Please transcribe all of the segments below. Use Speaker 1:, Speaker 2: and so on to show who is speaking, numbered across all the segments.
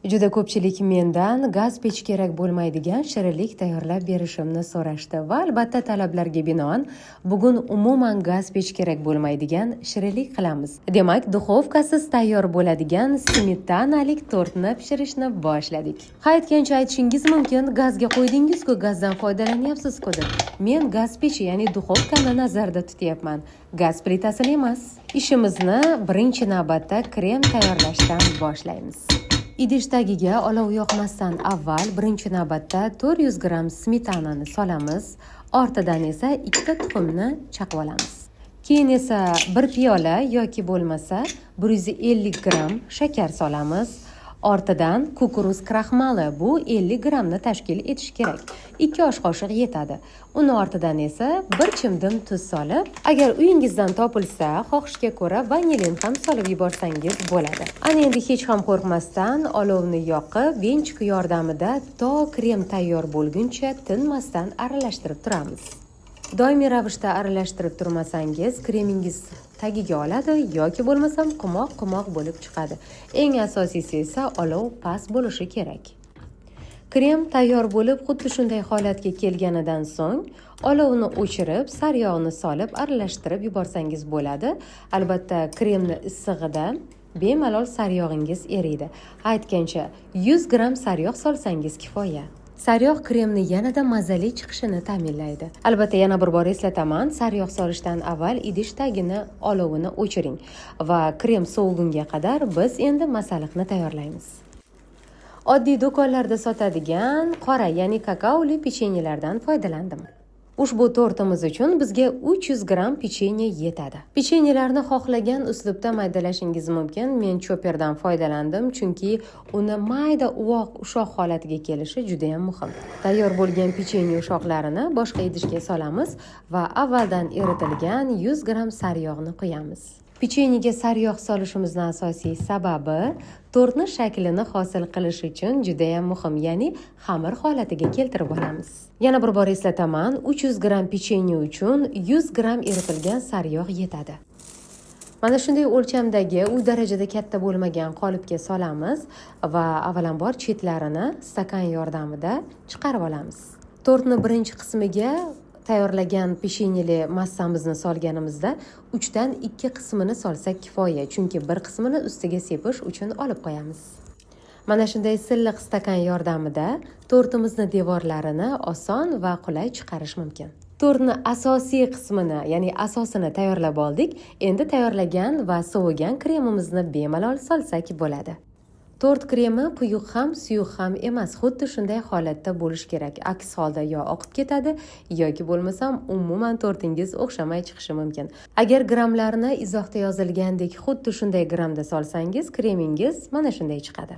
Speaker 1: Juda ko'pchilik mendan gaz pech kerak bo'lmaydigan shirinlik tayyorlab berishimni so'rashdi va albatta talablarga binoan bugun umuman gaz pech kerak bo'lmaydigan shirinlik qilamiz. Demak, duxovkasiz tayyor bo'ladigan smetanalik tortni pishirishni boshladik. Ha, aytgancha aytishingiz mumkin, gazga qo'ydingiz-ku, gazdan foydalanyapsiz-ku deb. Men gaz pechi, ya'ni duxovkani nazarda tutyapman, gaz plitasini emas. Ishimizni birinchi navbatda krem tayyorlashdan boshlaymiz. Idish tagiga olov yoqmasdan avval birinchi navbatda 400 gram smetanani solamiz, ortidan esa 2 tuxumni chaqib olamiz. Keyin esa 1 piyola yoki bo'lmasa 150 gram shakar solamiz. Ortidan kukuruz kraxmali, bu 50 gramni tashkil etishi kerak. 2 osh qoshiq yetadi. Uni ortidan esa 1 chimdim tuz solib, agar uyingizdan topilsa, xohishga ko'ra vanilin ham solib yuborsangiz bo'ladi. Ana endi hech ham qo'rqmasdan olovni yoqib, venchik yordamida to krem tayyor bo'lguncha tinmasdan aralashtirib turamiz. Doimiy ravishda aralashtirib turmasangiz, kremingiz tagiga oladi yoki bo'lmasam qimoq bo'lib chiqadi. Eng asosiysi esa olov past bo'lishi kerak. Krem tayyor bo'lib, xuddi shunday holatga kelganidan so'ng olovni o'chirib, saryog'ni solib aralashtirib yuborsangiz bo'ladi. Albatta, kremni issig'ida bemalol saryog'ingiz eriydi. Aytgancha 100 gram saryog' solsangiz kifoya. Saryog' kremni yanada mazali chiqishini ta'minlaydi. Albatta, yana bir bor eslataman, saryog' solishdan avval idish tagini olovini o'chiring va krem sovigunga qadar biz endi masalliqni tayyorlaymiz. Oddiy do'konlarda sotadigan qora, ya'ni kakaoli pechenyelardan foydalandim. Ushbu tortimiz uchun bizga 300 gram pechenye yetadi. Pechenyelarni xohlagan uslubda maydalashingiz mumkin. Men choperdan foydalandim, chunki uni mayda ushoq holatiga kelishi juda ham muhim. Tayyor bo'lgan pechenye ushoqlarini boshqa idishga solamiz va avvaldan eritilgan 100 gram saryog'ni quyamiz. Pechenyega saryog' solishimizning asosiy sababi tortni shaklini hosil qilish uchun juda ham muhim, ya'ni xamir holatiga keltirib olamiz. Yana bir bor eslataman, 300 gram pechenye uchun 100 gram eritilgan saryog' yetadi. Mana shunday o'lchamdagi, u darajada katta bo'lmagan qolipga solamiz va avvalambor chetlarini stakan yordamida chiqarib olamiz. Tortni birinchi qismiga tayyorlagan peshenyeli massamizni solganimizda 3 dan 2 qismini solsak kifoya, chunki bir qismini ustiga sepish uchun olib qo'yamiz. Mana shunday silliq stakan yordamida tortimizni devorlarini oson va qulay chiqarish mumkin. Tortni asosiy qismini, ya'ni asosini tayyorlab oldik. Endi tayyorlagan va sovigan kremimizni bemalol solsak bo'ladi. Tort kremi quyuq ham, suyuq ham emas, xuddi shunday holatda bo'lishi kerak. Aks holda yo oqib ketadi yoki bo'lmasam umuman tortingiz o'xshamay chiqishi mumkin. Agar gramlarni izohda yozilgandek xuddi shunday gramda solsangiz, kremingiz mana shunday chiqadi.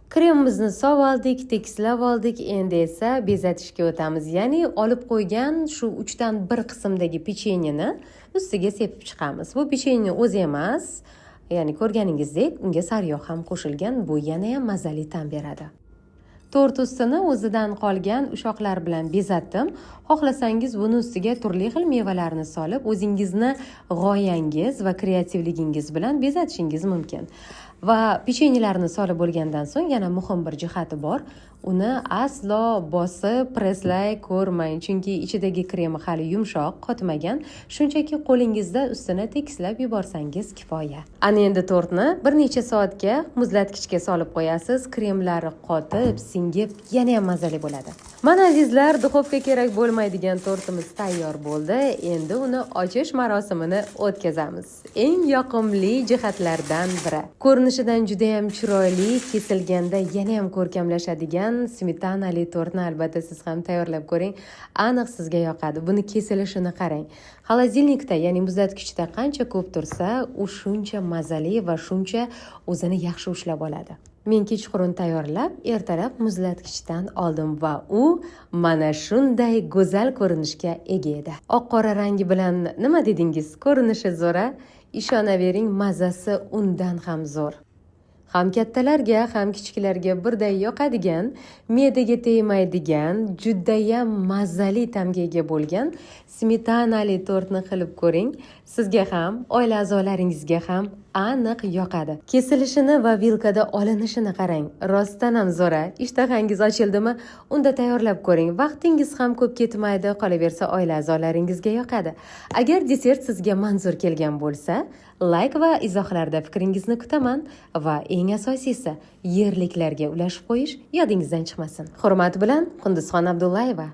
Speaker 1: Kremimizni sovib oldik, tekislab oldik. Endi esa bezatishga o'tamiz. Ya'ni olib qo'ygan shu 3 dan 1 qismdagi pechenyeni ustiga sepib chiqamiz. Bu pechenye o'zi emas, ya'ni ko'rganingizdek, unga saryog' ham qo'shilgan, bu yana ham mazali ta'm beradi. Tort ustini o'zidan qolgan ushoqlar bilan bezatdim. Xohlasangiz buni ustiga turli xil mevalarni solib, o'zingizni g'oyangiz va kreativligingiz bilan bezatishingiz mumkin. Va pechenyelarni solib bo'lgandan so'ng yana muhim bir jihati bor. Uni aslo bosib, preslay ko'rmang, chunki ichidagi kremi hali yumshoq, qotmagan. Shunchaki qo'lingizda ustini tekislab yuborsangiz kifoya. Ana endi tortni bir necha soatga muzlatgichga solib qo'yasiz. Kremlari qotib, singib, yana ham mazali bo'ladi. Mana azizlar, duxovka kerak bo'lmaydigan tortimiz tayyor bo'ldi. Endi uni ochish marosimini o'tkazamiz. Eng yoqimli jihatlardan biri. Ko'rinishidan juda ham chiroyli, kesilganda yana ham ko'rkamlashadigan smetanali tortni albatta siz ham tayyorlab ko'ring. Aniq sizga yoqadi. Buni kesilishini qarang. Xolodilnikda, ya'ni muzlatgichda qancha ko'p tursa, u shuncha mazali va shuncha o'zini yaxshi ushlab oladi. Men kechqurun tayyorlab, ertalab muzlatgichdan oldim va u mana shunday go'zal ko'rinishga ega edi. Oq-qora rangi bilan nima dedingiz? Ko'rinishi zo'r-a? Ishonavering, mazasi undan ham zo'r. Ham kattalarga, ham kichiklarga birday yoqadigan, me'daga tegmaydigan, judayam mazali ta'mga ega bo'lgan smetanali tortni qilib ko'ring. Sizga ham, oila a'zolaringizga ham aniq yoqadi. Kesilishini va vilkada olinishini qarang. Rostdan ham zo'ra. Ishtahangiz ochildimi? Unda tayyorlab ko'ring. Vaqtingiz ham ko'p ketmaydi, qolaversa oila a'zolaringizga yoqadi. Agar desert sizga manzur kelgan bo'lsa, like va izohlarda fikringizni kutaman va eng asosiysi, yerliklarga ulashib qo'yish yodingizdan chiqmasin. Hurmat bilan, Qunduzxon Abdullayeva.